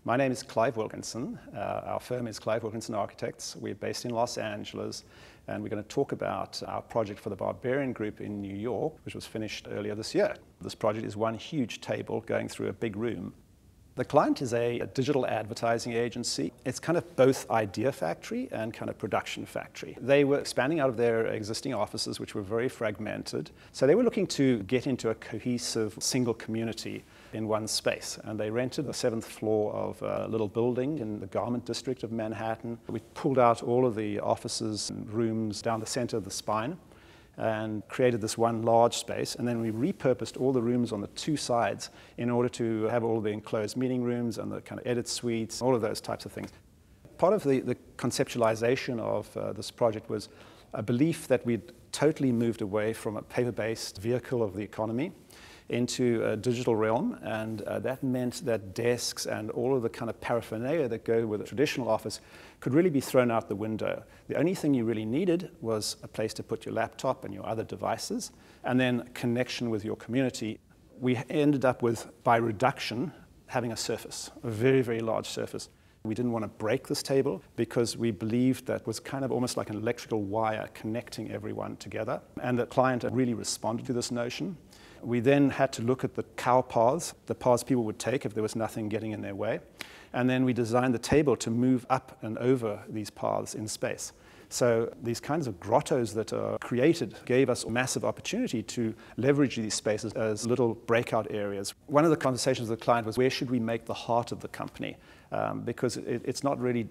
My name is Clive Wilkinson. Our firm is Clive Wilkinson Architects. We're based in Los Angeles, and we're going to talk about our project for the Barbarian Group in New York, which was finished earlier this year. This project is one huge table going through a big room. The client is a digital advertising agency. It's kind of both idea factory and kind of production factory. They were expanding out of their existing offices, which were very fragmented. So they were looking to get into a cohesive single community in one space. And they rented the 7th floor of a little building in the garment district of Manhattan. We pulled out all of the offices and rooms down the center of the spine and created this one large space, and then we repurposed all the rooms on the two sides in order to have all the enclosed meeting rooms and the kind of edit suites, all of those types of things. Part of the conceptualization of this project was a belief that we'd totally moved away from a paper-based vehicle of the economy into a digital realm, and that meant that desks and all of the kind of paraphernalia that go with a traditional office could really be thrown out the window. The only thing you really needed was a place to put your laptop and your other devices, and then connection with your community. We ended up with, by reduction, having a surface, a very, very large surface. We didn't want to break this table because we believed that was kind of almost like an electrical wire connecting everyone together, and the client really responded to this notion. We then had to look at the cow paths, the paths people would take if there was nothing getting in their way. And then we designed the table to move up and over these paths in space. So these kinds of grottos that are created gave us a massive opportunity to leverage these spaces as little breakout areas. One of the conversations with the client was, where should we make the heart of the company? Because it's not really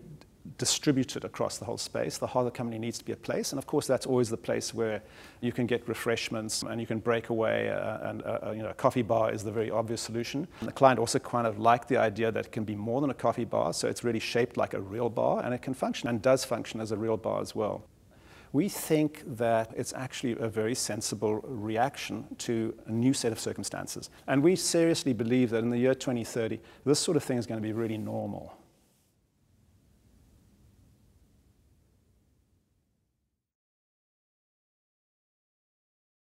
distributed across the whole space. The heart of the company needs to be a place, and of course that's always the place where you can get refreshments and you can break away, and a coffee bar is the very obvious solution. And the client also kind of liked the idea that it can be more than a coffee bar, so it's really shaped like a real bar, and it can function and does function as a real bar as well. We think that it's actually a very sensible reaction to a new set of circumstances. And we seriously believe that in the year 2030, this sort of thing is going to be really normal.